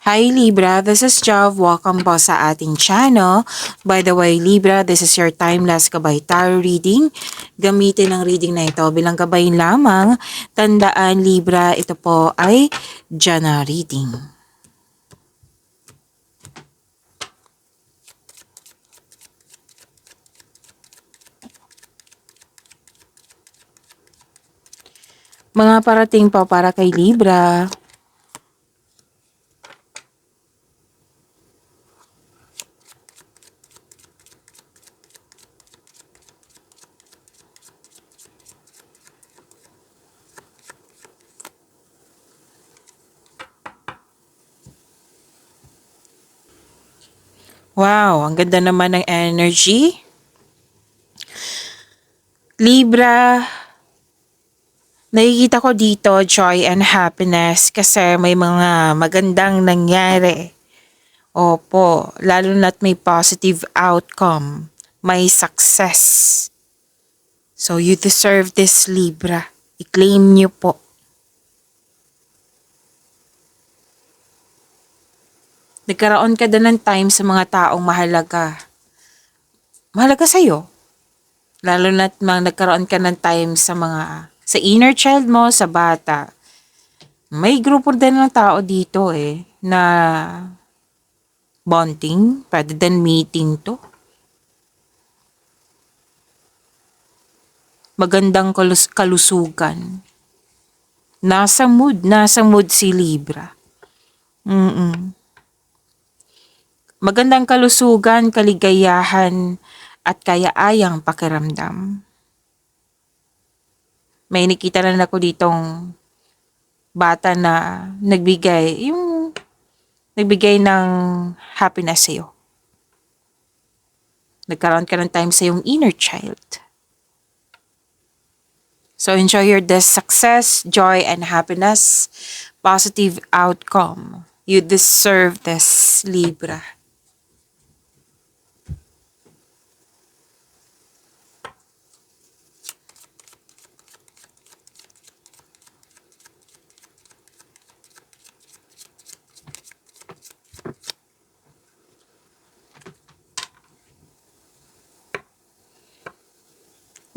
Hi Libra, this is Jav. Welcome po sa ating channel. By the way, Libra, this is your timeless gabay tarot reading. Gamitin ang reading na ito bilang gabay lamang. Tandaan Libra, ito po ay Jana reading. Mga parating po para kay Libra. Wow, ang ganda naman ng energy. Libra, nakikita ko dito joy and happiness kasi may mga magandang nangyari. Opo, lalo na't may positive outcome, may success. So you deserve this Libra. I-claim niyo po. Nagkaroon ka din ng time sa mga taong mahalaga. Mahalaga sa'yo. Lalo na't nagkaroon ka ng time sa inner child mo, sa bata. May grupo din ng tao dito na bonding, pwede din meeting to. Magandang kalusugan. Nasa mood si Libra. Magandang kalusugan, kaligayahan, at kayaayang pakiramdam. May nakita na ako ditong bata na nagbigay ng happiness sa'yo. Nagkaroon ka ng time sa iyong inner child. So enjoy your success, joy, and happiness, positive outcome. You deserve this, Libra.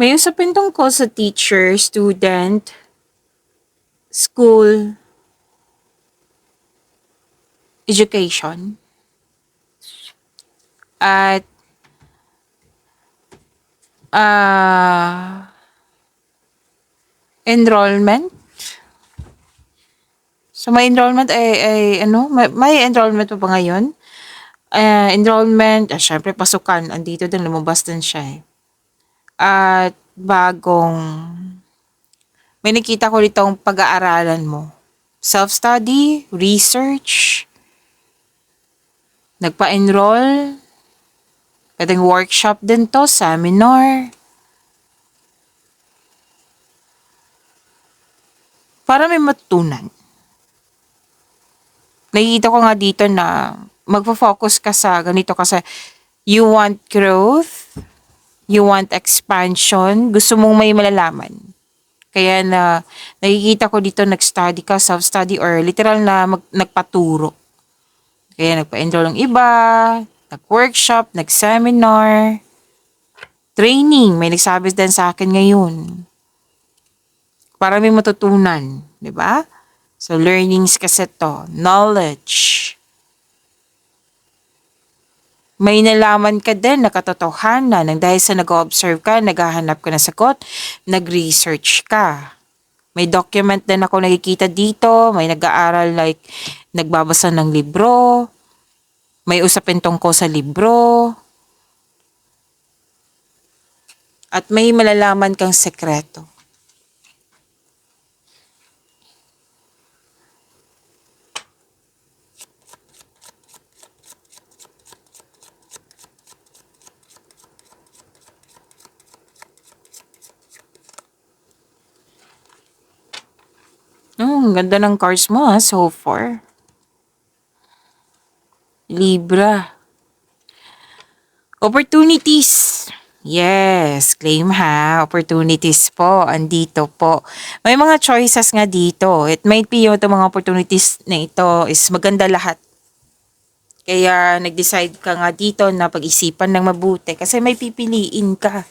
May usapin tungkol sa teacher, student, school, education, at enrollment. So may enrollment may enrollment pa ba ngayon? Enrollment, syempre pasukan, andito din, lumabas din siya At may nakita ko ditong pag-aaralan mo. Self-study, research, nagpa-enroll, pwedeng workshop din to, seminar. Para may matutunan. Nakikita ko nga dito na magpo-focus ka sa ganito kasi you want growth, you want expansion, gusto mong may malalaman. Kaya nakikita ko dito nag-study ka, self-study or literal na nagpaturo. Kaya nagpa-enroll ng iba, nag-workshop, nag-seminar, training, may nagsabi din sa akin ngayon. Para may matutunan, di ba? So learnings kasi to, knowledge. May nalaman ka din na katotohanan nang dahil sa nag-observe ka, naghahanap ka ng sagot, nag-research ka. May document din ako nakikita dito, may nag-aaral like nagbabasa ng libro, may usapin tungkol sa libro, at may malalaman kang sekreto. Ang ganda ng cards mo so far. Libra. Opportunities. Yes, claim opportunities po, andito po. May mga choices nga dito. It might be yung mga opportunities na ito is maganda lahat. Kaya nag-decide ka nga dito na pag-isipan ng mabuti kasi may pipiliin ka.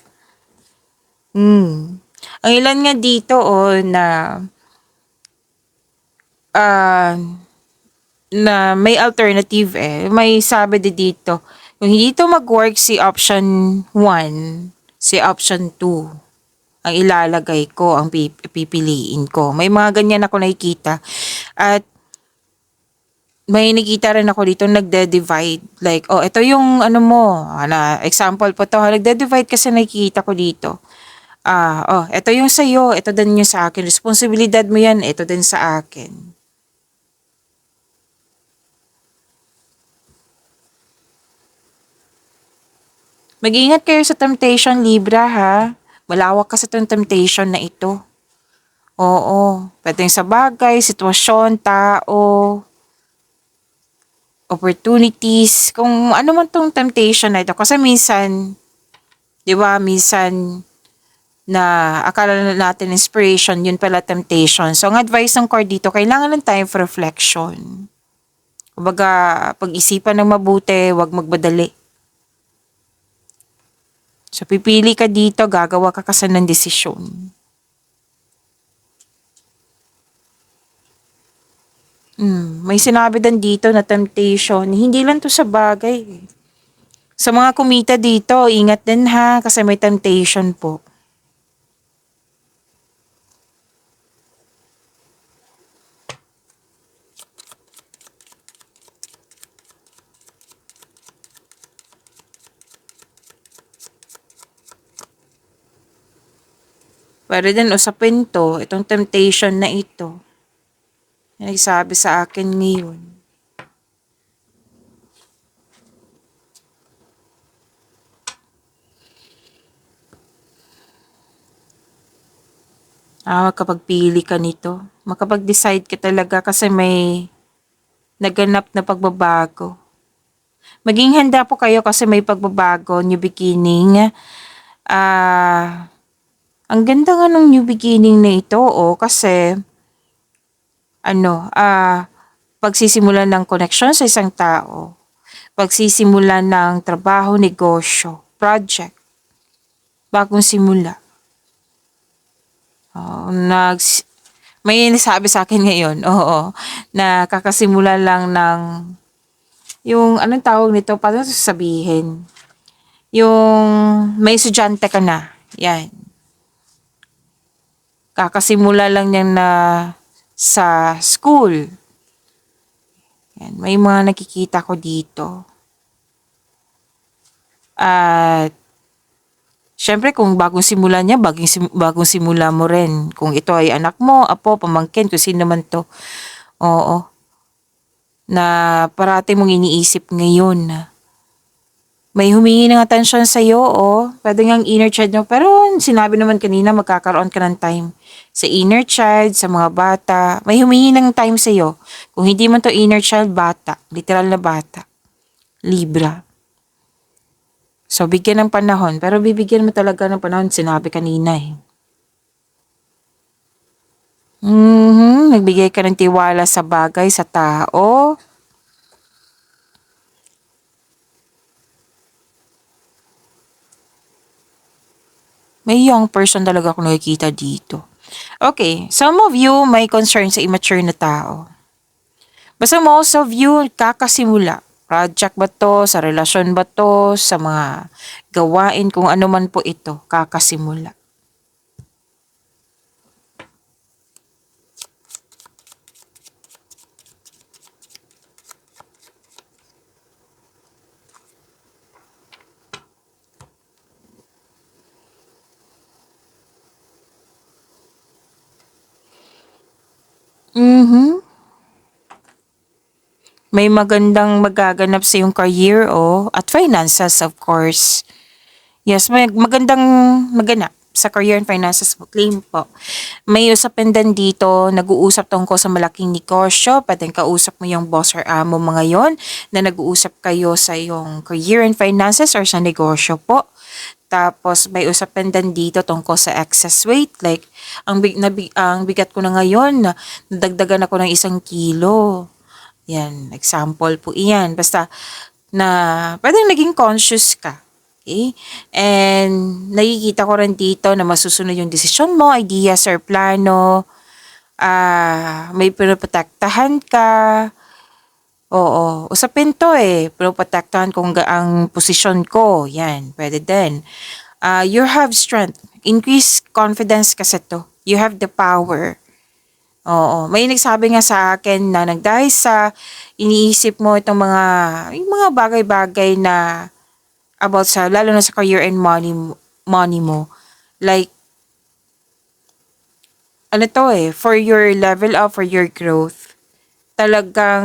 Ang ilan nga dito ah, na may alternative May sabi dito, kung hindi to mag-work si option 1, si option 2 ang ilalagay ko, ang pipiliin ko. May mga ganyan ako nakikita. At may nakita rin ako dito nagde-divide. Like, ito yung ano mo. Example po to. Nagde-divide kasi nakikita ko dito. Ito yung sa'yo. Ito din yung sa akin. Responsibilidad mo yan. Ito din sa akin. Mag-ingat kayo sa temptation, Libra, ha? Malawak kasi itong temptation na ito. Oo. Pwedeng sa bagay, sitwasyon, tao, opportunities, kung ano man tong temptation na ito. Kasi minsan, di ba, minsan na akala natin inspiration, yun pala temptation. So, ang advice ng card dito, kailangan ng time for reflection. Kumbaga, pag-isipan ng mabuti, huwag magbadali. So, pipili ka dito, gagawa ka kasi ng desisyon. May sinabi din dito na temptation. Hindi lang to sa bagay. Sa mga kumita dito, ingat din ha, kasi may temptation po. Pwede din usapin to, itong temptation na ito. Nagsabi sa akin ngayon. Makapagpili ka nito. Makapag-decide ka talaga kasi may naganap na pagbabago. Maging handa po kayo kasi may pagbabago, new beginning. Ang ganda nga ng new beginning na ito, kasi pagsisimula ng connection sa isang tao, pagsisimula ng trabaho, negosyo, project, bagong simula. May nasabi sa akin ngayon, na kakasimula lang ng, yung anong tawag nito, paano sasabihin? Yung may estudyante ka na, yan. Kakasimula lang niyan na sa school. Yan, may mga nakikita ko dito. At syempre kung bagong simula niya, bagong simula mo rin. Kung ito ay anak mo, apo, pamangkin, kung sino man to. Oo. Na parati mong iniisip ngayon. May humingi ng atensyon sa'yo, pwede ngang inner child mo. Pero sinabi naman kanina, magkakaroon ka ng time sa inner child, sa mga bata. May humingi ng time sa'yo. Kung hindi man to inner child, bata. Literal na bata. Libra. So, bigyan ng panahon. Pero bibigyan mo talaga ng panahon, sinabi kanina Nagbigay ka ng tiwala sa bagay, sa tao. May young person talaga ako nakikita dito. Okay, some of you may concern sa immature na tao. Basta most of you kakasimula. Project ba to, sa relasyon ba to, sa mga gawain, kung ano man po ito, kakasimula. May magandang magaganap sa iyong career at finances of course. Yes, may magandang maganap sa career and finances mo. Claim po. May usapin din dito, nag-uusap tungkol sa malaking negosyo. Pwedeng kausap mo yung boss or amo mo ngayon na nag-uusap kayo sa iyong career and finances or sa negosyo po. Tapos may usapin din dito tungkol sa excess weight. Like, ang bigat ko na ngayon, nadagdagan ako ng 1 kilo. Yan, example po iyan. Basta na pwedeng naging conscious ka. Okay? And nakikita ko rin dito na masusunod yung desisyon mo, ideas or plano. May pinoprotektahan ka. Oo, usapin to eh. Pinoprotektahan kung ang posisyon ko. Yan, pwede din. You have strength. Increase confidence kasi to. You have the power. Oo, may nagsabi nga sa akin na dahil sa iniisip mo itong yung mga bagay-bagay na about sa, lalo na sa career and money mo. Like, ano to eh, for your level up, for your growth, talagang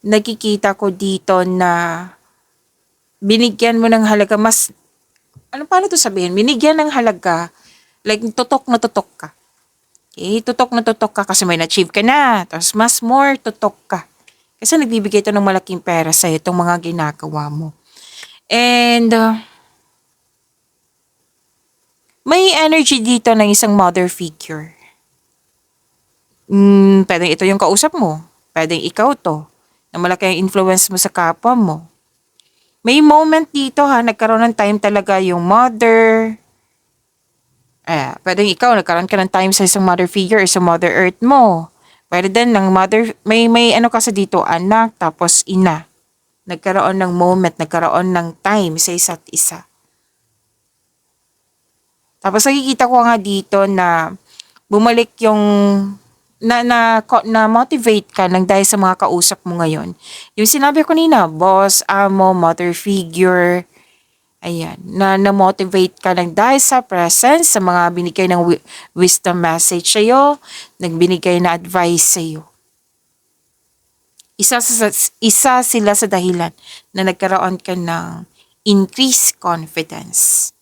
nakikita ko dito na binigyan mo ng halaga, paano to sabihin? Binigyan ng halaga, like, tutok na tutok ka. Okay, tutok na tutok ka kasi may na-achieve ka na. Tapos mas more tutok ka. Kasi nagbibigay ito ng malaking pera sa itong mga ginagawa mo. And may energy dito ng isang mother figure. Pwedeng ito yung kausap mo. Pwedeng ikaw to. Na malaki ang influence mo sa kapwa mo. May moment dito nagkaroon ng time talaga yung mother. Pwedeng ikaw, nagkaroon ka ng time sa isang mother figure or sa mother earth mo. Pwede din ng mother, may ano kasi dito, anak, tapos ina. Nagkaroon ng moment, nagkaroon ng time sa isa't isa. Tapos nakikita ko nga dito na bumalik yung na motivate ka ng dahil sa mga kausap mo ngayon. Yung sinabi ko kanina, boss, amo, mother figure, ayan, na-motivate ka lang dahil sa presence, sa mga binigay ng wisdom message sa'yo, nagbinigay na advice sa'yo. Isa sila sa dahilan na nagkaroon ka ng increased confidence.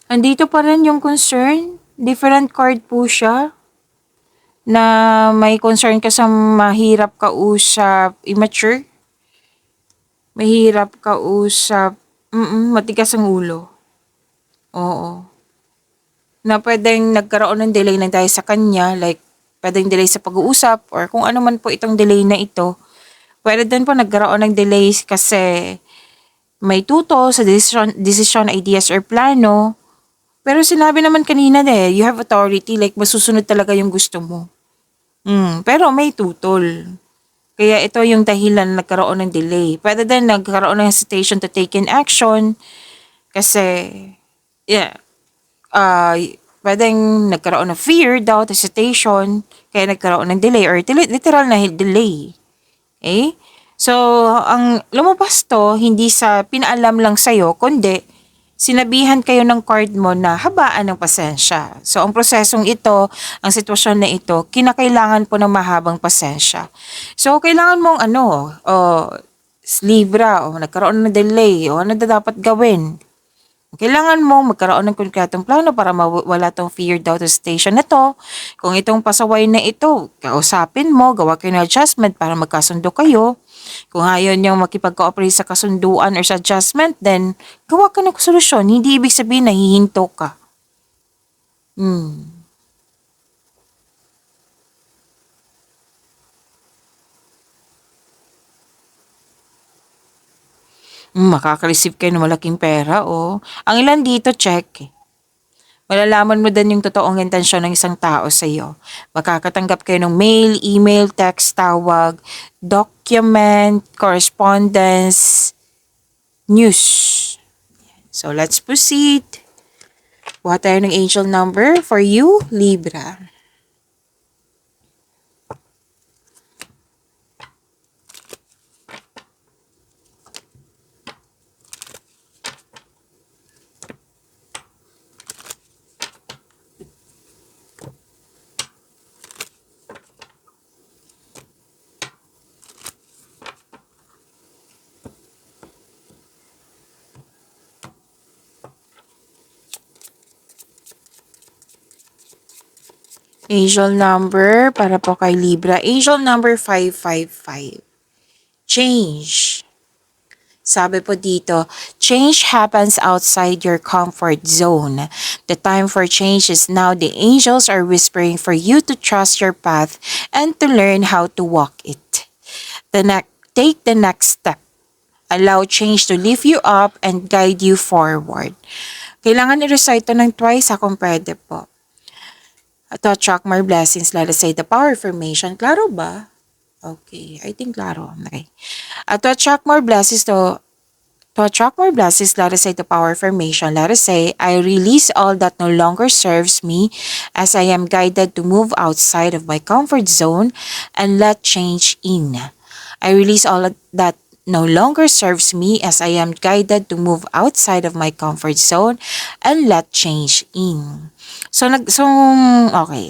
Andito pa rin yung concern. Different card po siya. Na may concern ka sa mahirap kausap, immature. Mahirap kausap, matigas ang ulo. Oo. Na pwedeng nagkaroon ng delay na dahil sa kanya, like pwedeng delay sa pag-uusap or kung ano man po itong delay na ito. Pwede din po nagkaroon ng delays kasi may tuto sa decision, ideas or plano. Pero sinabi naman kanina you have authority, like masusunod talaga yung gusto mo. Pero may tutol. Kaya ito yung dahilan na nagkaroon ng delay. Pwede din nagkaroon ng hesitation to take in action kasi, yeah, pwedeng nagkaroon ng fear, doubt, hesitation, kaya nagkaroon ng delay or literal na delay. Okay? So, ang lumabas to, hindi sa pinaalam lang sa'yo, kundi sinabihan kayo ng card mo na habaan ng pasensya. So, ang prosesong ito, ang sitwasyon na ito, kinakailangan po ng mahabang pasensya. So, kailangan mong Libra, nagkaroon ng delay, ano na dapat gawin? Kailangan mo magkaroon ng konkretong plano para mawala tong fear, doubt, hesitation na to. Kung itong pasaway na ito, kausapin mo, gawa kayo ng adjustment para magkasundo kayo. Kung ayaw niyong makipag-cooperate sa kasunduan or sa adjustment, then gawa ka ng solusyon. Hindi ibig sabihin na hihinto ka. Makaka-receive kayo ng malaking pera, oh. Ang ilan dito, check. Malalaman mo din yung totoong intensyon ng isang tao sa iyo. Makakatanggap kayo ng mail, email, text, tawag, document, correspondence, news. So, let's proceed. Kuha tayo ng angel number for you, Libra. Angel number para po kay Libra. Angel number 555. Change. Sabi po dito, change happens outside your comfort zone. The time for change is now. The angels are whispering for you to trust your path and to learn how to walk it. Take the next step. Allow change to lift you up and guide you forward. Kailangan i-recite ito ng twice kung pwede po. To attract more blessings, let us say the power formation. Klaro ba? Okay, I think klaro. Okay. To attract more blessings, let us say the power formation. Let us say, I release all that no longer serves me as I am guided to move outside of my comfort zone and let change in. I release all that no longer serves me as I am guided to move outside of my comfort zone and let change in. Okay.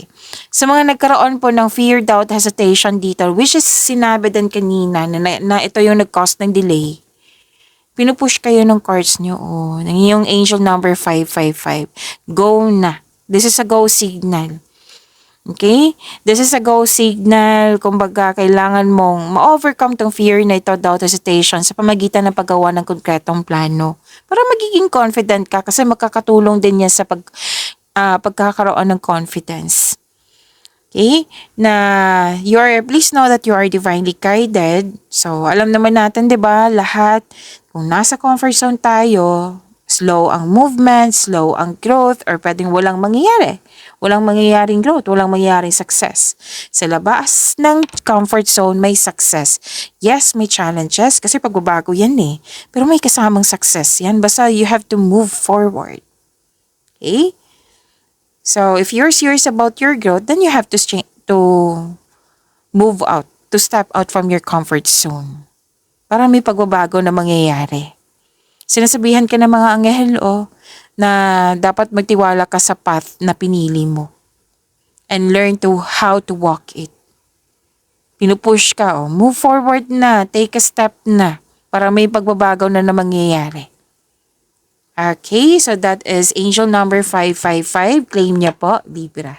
Sa mga nagkaroon po ng fear, doubt, hesitation dito, which is sinabi din kanina na ito yung nag-cause ng delay, pinupush kayo ng cards nyo. Yung angel number 555. Go na. This is a go signal. Okay? This is a go signal. Kumbaga, kailangan mong ma-overcome tong fear na ito, doubt, hesitation sa pamagitan ng paggawa ng konkretong plano. Para magiging confident ka kasi makakatulong din yan sa pagkakaroon ng confidence. Okay? Please know that you are divinely guided. So, alam naman natin, 'di ba, lahat, kung nasa comfort zone tayo, slow ang movement, slow ang growth, or pwedeng walang mangyayari. Walang mangyayaring growth, walang mangyayaring success. Sa labas ng comfort zone, may success. Yes, may challenges, kasi pagbabago yan eh. Pero may kasamang success yan, basta you have to move forward. Okay? So, if you're serious about your growth, then you have to move out, to step out from your comfort zone. Para may pagbabago na mangyayari. Sinasabihan ka ng mga anghel, na dapat magtiwala ka sa path na pinili mo. And learn how to walk it. Pinupush ka, move forward na, take a step na, para may pagbabago na mangyayari. Okay, so that is angel number 555. Claim niya po, Libra.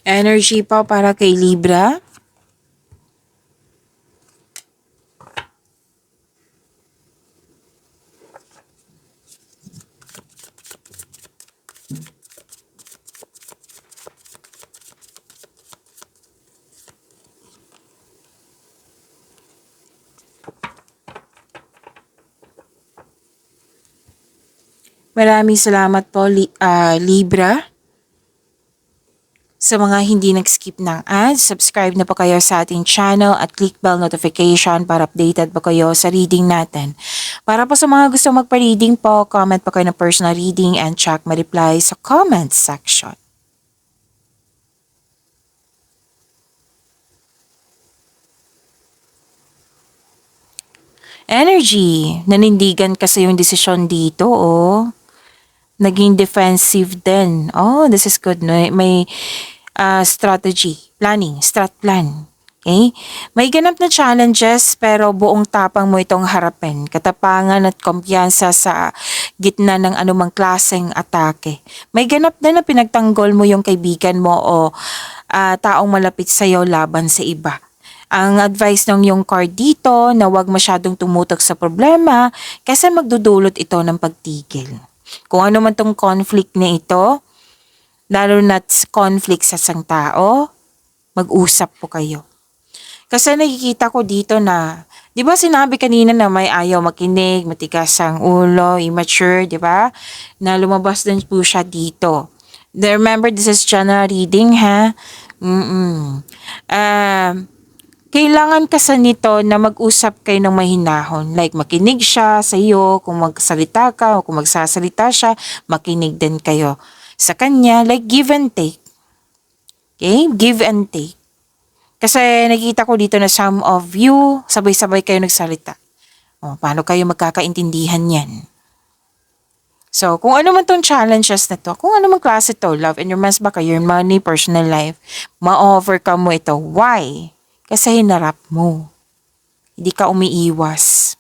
Energy pa para kay Libra. Maraming salamat po, Libra. Sa mga hindi nag-skip ng ads, subscribe na po kayo sa ating channel at click bell notification para updated po kayo sa reading natin. Para po sa mga gusto magpa-reading po, comment po kayo ng personal reading and check my reply sa comment section. Energy. Nanindigan kasi yung desisyon dito, Naging defensive din. This is good. No? May strategy, strat plan. Okay? May ganap na challenges pero buong tapang mo itong harapin. Katapangan at kumpiyansa sa gitna ng anumang klaseng atake. May ganap din na pinagtanggol mo yung kaibigan mo o taong malapit sa'yo laban sa iba. Ang advice ng yung card dito na huwag masyadong tumutok sa problema kasi magdudulot ito ng pagtigil. Kung ano man tong conflict na ito, lalo na conflict sa isang tao, mag-usap po kayo. Kasi nakikita ko dito na, di ba sinabi kanina na may ayaw makinig, matigas ang ulo, immature, di ba? Na lumabas din po siya dito. Remember, this is general reading, ha? Mm-mm. Um, Kailangan kasi nito na mag-usap kayo ng mahinahon. Like, makinig siya sa iyo, kung magsalita ka, o kung magsasalita siya, makinig din kayo sa kanya. Like, give and take. Okay? Give and take. Kasi nakikita ko dito na some of you, sabay-sabay kayo nagsalita. O, paano kayo magkakaintindihan yan? So, kung ano man tong challenges na to, kung ano man klase to, love and romance ba kayo, your money, personal life, ma-overcome mo ito. Why? Kasi hinarap mo. Hindi ka umiiwas.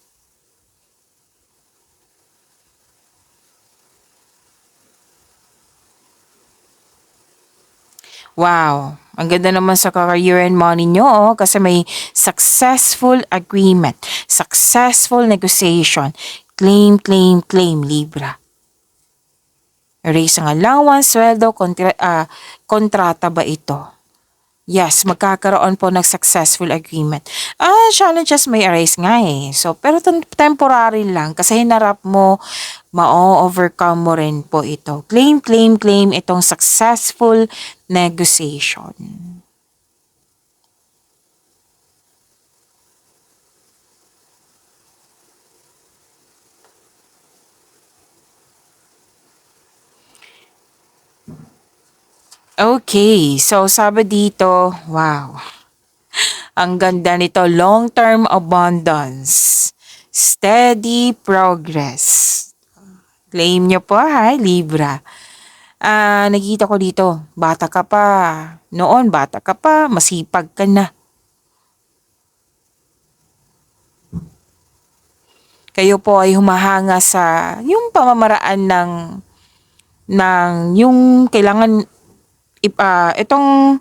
Wow, ang ganda naman sa career and money nyo, kasi may successful agreement, successful negotiation, claim, claim, claim, Libra. Raise ang allowance, sweldo, kontrata ba ito? Yes, magkakaroon po ng successful agreement. Challenges may arise nga eh. So, pero temporary lang kasi hinarap mo, ma-overcome mo rin po ito. Claim, claim, claim itong successful negotiation. Okay, so sabi dito, wow, ang ganda nito, long-term abundance, steady progress. Claim nyo po ha, Libra. Nakikita ko dito, bata ka pa. Noon, bata ka pa, masipag ka na. Kayo po ay humahanga sa yung pamamaraan ng yung kailangan itong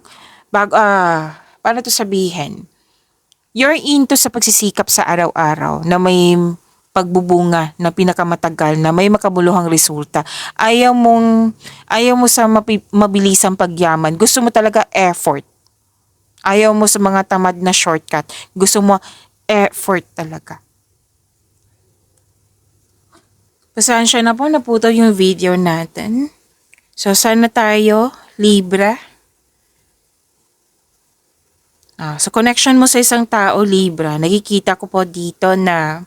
paano to sabihin? You're into sa pagsisikap sa araw-araw na may pagbubunga na pinakamatagal na may makabuluhang resulta. Ayaw mo sa mabilisang pagyaman. Gusto mo talaga effort. Ayaw mo sa mga tamad na shortcut. Gusto mo effort talaga. Pasensya na po, naputol yung video natin. So, sana tayo, Libra. Sa connection mo sa isang tao, Libra, nakikita ko po dito na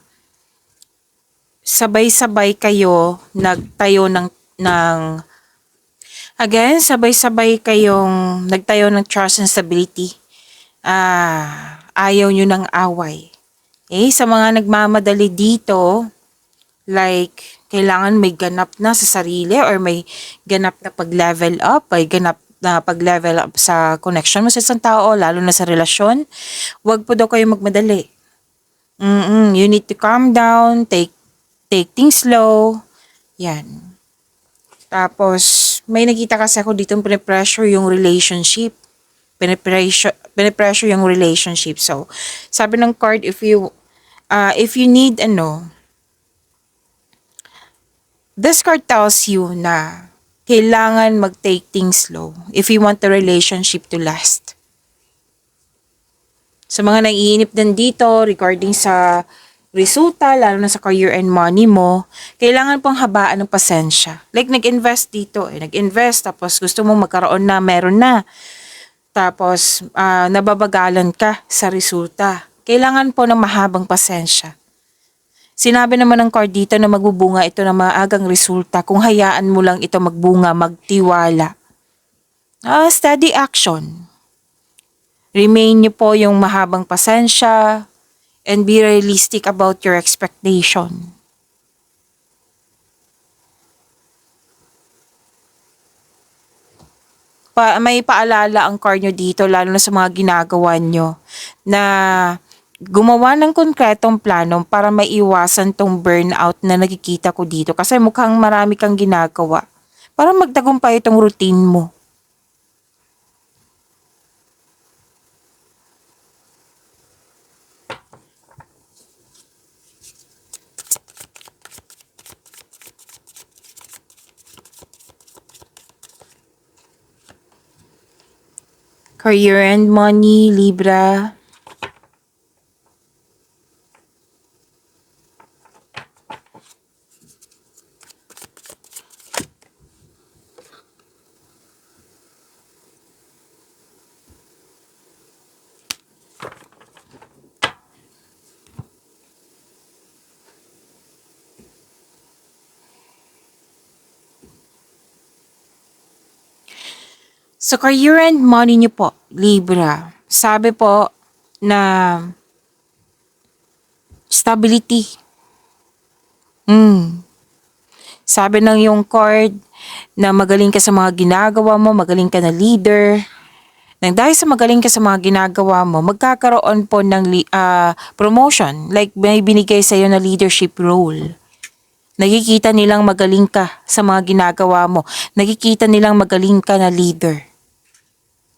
sabay-sabay kayo nagtayo sabay-sabay kayong nagtayo ng trust and stability. Ayaw nyo ng away. Sa mga nagmamadali dito, like, kailangan may ganap na sa sarili or may ganap na pag-level up, may ganap na pag-level up sa connection mo sa isang tao, lalo na sa relasyon. Huwag po daw kayo magmadali. You need to calm down, take things slow. Yan. Tapos, may nakita kasi ako dito pinipressure yung relationship. Pinipressure yung relationship. So, sabi ng card, if you need this card tells you na kailangan mag-take things slow if you want the relationship to last. Sa mga naiinip din dito regarding sa resulta, lalo na sa career and money mo, kailangan pong habaan ng pasensya. Like nag-invest dito, nag-invest tapos gusto mong magkaroon na, meron na. Tapos nababagalan ka sa resulta. Kailangan po ng mahabang pasensya. Sinabi naman ng card dito na magbubunga ito ng maagang resulta kung hayaan mo lang ito magbunga, magtiwala. Steady action. Remain niyo po yung mahabang pasensya and be realistic about your expectation. May paalala ang card nyo dito, lalo na sa mga ginagawa nyo, na gumawa ng konkretong plano para maiwasan tong burnout na nakikita ko dito. Kasi mukhang marami kang ginagawa para magtagumpay itong routine mo. Career and money, Libra. So, career and money niyo po, Libra. Sabi po na stability. Sabi ng yung card na magaling ka sa mga ginagawa mo, magaling ka na leader. Nang dahil sa magaling ka sa mga ginagawa mo, magkakaroon po ng promotion. Like may binigay sa iyo na leadership role. Nakikita nilang magaling ka sa mga ginagawa mo. Nakikita nilang magaling ka na leader.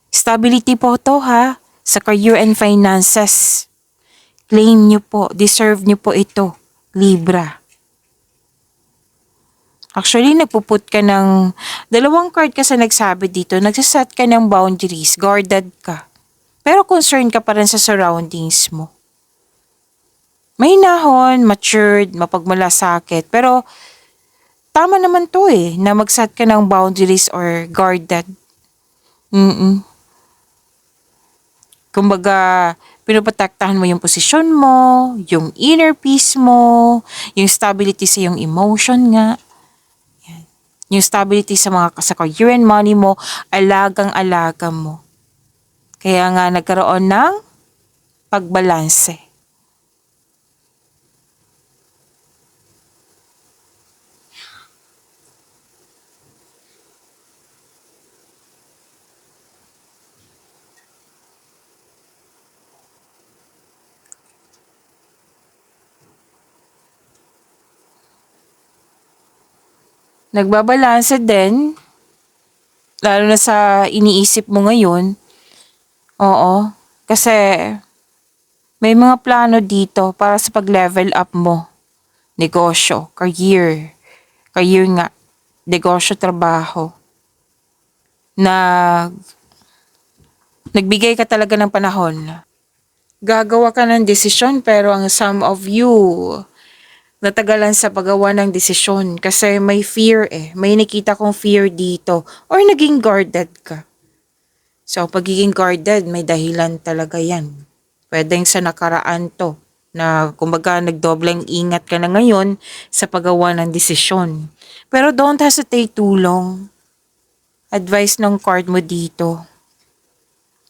Stability po to ha, sa career and finances. Claim nyo po, deserve nyo po ito, Libra. Actually, nagpuput ka ng dalawang card kasi nagsabi dito, nagsaset ka ng boundaries, guarded ka. Pero concerned ka pa rin sa surroundings mo. May nahon, matured, mapagmalasakit, pero tama naman to na mag-set ka ng boundaries or guarded. Kumbaga, pinoprotektahan mo yung posisyon mo, yung inner peace mo, yung stability sa yung emotion nga. Yung stability sa career and money mo, alagang-alaga mo. Kaya nga nagkaroon ng pagbalanse. Nagbabalanse din, lalo na sa iniisip mo ngayon. Oo, kasi may mga plano dito para sa pag-level up mo. Negosyo, career nga, negosyo, trabaho. Nagbigay ka talaga ng panahon. Gagawa ka ng desisyon pero ang some of you natagalan sa paggawa ng desisyon kasi may fear May nakita kong fear dito or naging guarded ka. So, pagiging guarded, may dahilan talaga yan. Pwedeng sa nakaraan to na kumbaga nagdobleng ingat ka na ngayon sa paggawa ng desisyon. Pero don't hesitate too long. Advice ng card mo dito.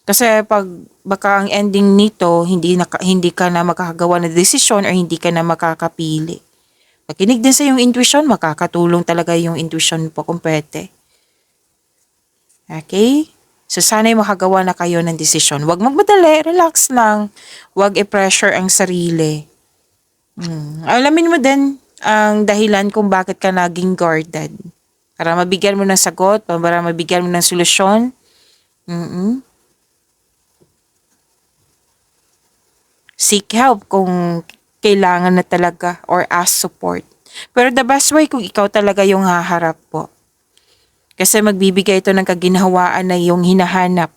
Kasi pag baka ang ending nito, hindi ka na makakagawa ng desisyon or hindi ka na makakapili. Makinig din sa yung intuition, makakatulong talaga yung intuition po kung pwede. Okay? So sana'y makagawa na kayo ng desisyon. Huwag magmadali, relax lang. Huwag i-pressure ang sarili. Alamin mo din ang dahilan kung bakit ka naging guarded. Para mabigyan mo ng sagot, para mabigyan mo ng solusyon. Seek help kung kailangan na talaga or ask support. Pero the best way kung ikaw talaga yung haharap po. Kasi magbibigay ito ng kaginhawaan na yung hinahanap.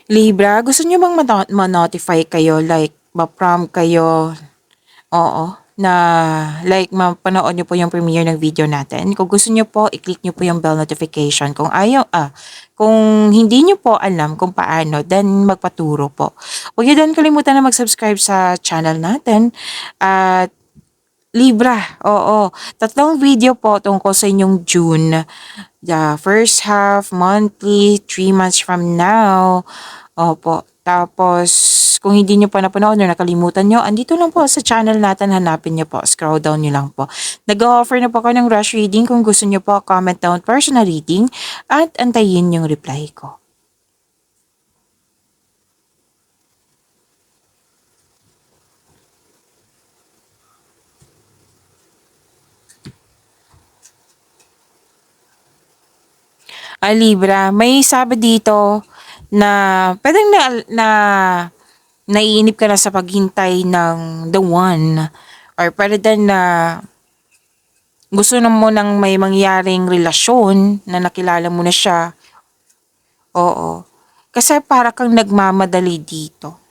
Libra, gusto niyo bang ma-notify kayo like ma-prompt kayo? Oo, na like mapanood niyo po yung premiere ng video natin. Kung gusto niyo po, i-click niyo po yung bell notification. Kung hindi niyo po alam kung paano, then magpaturo po. Huwag niyo din kalimutan na mag-subscribe sa channel natin. At Libra, oo. 3 video po tungkol sa inyong June. The first half, monthly, 3 months from now. Opo. Tapos, kung hindi nyo pa napanood or nakalimutan nyo, andito lang po sa channel natin, hanapin nyo po. Scroll down nyo lang po. Nag-offer na po ako ng rush reading. Kung gusto nyo po, comment down personal reading at antayin yung reply ko. Libra, may sabi dito na pwedeng naiinip ka na sa paghintay ng the one or pwede din na Gusto na mo nang may mangyaring relasyon na nakilala mo na siya. Oo. Kasi para kang nagmamadali dito.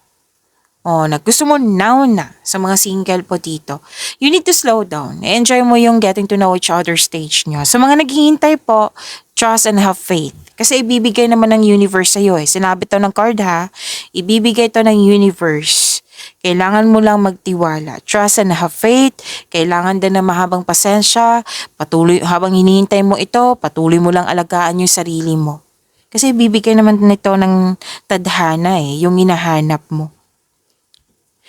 Oh, gusto mo now na sa mga single po dito. You need to slow down. Enjoy mo yung getting to know each other stage nyo. Sa mga naghihintay po, trust and have faith. Kasi ibibigay naman ng universe sa'yo eh. Sinabi to ng card ha, ibibigay to ng universe. Kailangan mo lang magtiwala. Trust and have faith. Kailangan din na mahabang pasensya. Patuloy, habang hinihintay mo ito, patuloy mo lang alagaan yung sarili mo. Kasi ibibigay naman nito ng tadhana eh, yung hinahanap mo.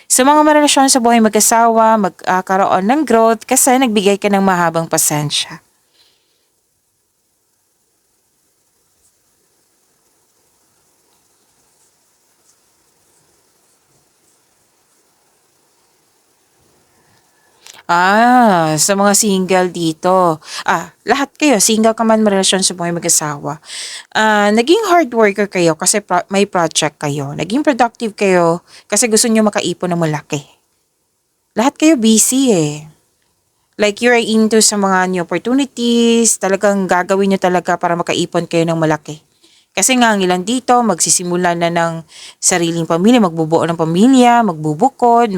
Sa mga marelasyon sa buhay mag-asawa, magkaroon ng growth kasi nagbigay ka ng mahabang pasensya. Sa mga single dito. Lahat kayo, single ka man, marelasyon sa buhay mag-asawa. Naging hard worker kayo kasi may project kayo. Naging productive kayo kasi gusto nyo makaipon ng malaki. Lahat kayo busy eh. Like you're into sa mga new opportunities, talagang gagawin nyo talaga para makaipon kayo ng malaki. Kasi nga ang ilan dito, magsisimula na ng sariling pamilya, magbubuo ng pamilya, magbubukod,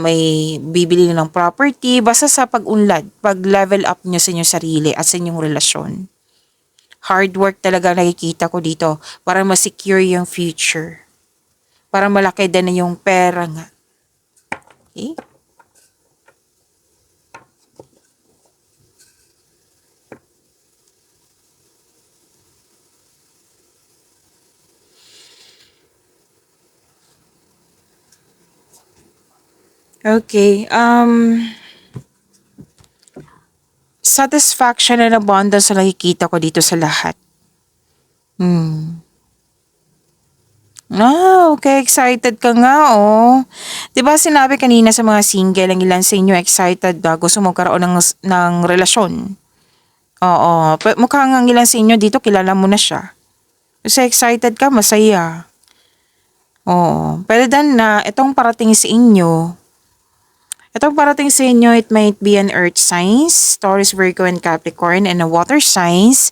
may bibili na ng property, basta sa pag-unlad, pag-level up nyo sa inyong sarili at sa inyong relasyon. Hard work talaga nakikita ko dito para ma-secure yung future. Para malaki din na yung pera nga. Okay? Okay, satisfaction and abundance na nakikita ko dito sa lahat. Okay, excited ka nga, oh. 'Di ba sinabi kanina sa mga single, ang ilan sa inyo excited na gusto magkaroon ng relasyon. Oo, mukhang ang ilan sa inyo dito kilala mo na siya. Kasi excited ka, masaya. Oo, pero then na itong parating sa inyo, it might be an earth signs, Taurus, Virgo, and Capricorn, and a water signs,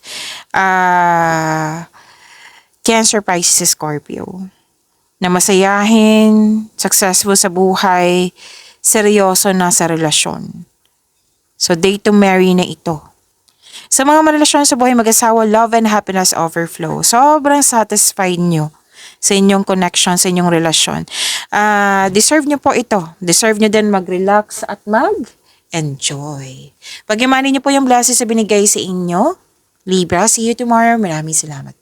Cancer, Pisces, Scorpio. Na masayahin, successful sa buhay, seryoso na sa relasyon. So, date to marry na ito. Sa mga marelasyon sa buhay mag-asawa, love and happiness overflow. Sobrang satisfied nyo sa inyong connection, sa inyong relasyon. Deserve nyo po ito. Deserve nyo din mag-relax at mag-enjoy. Pag-imani nyo po yung blessings na binigay sa inyo, Libra, see you tomorrow. Maraming salamat.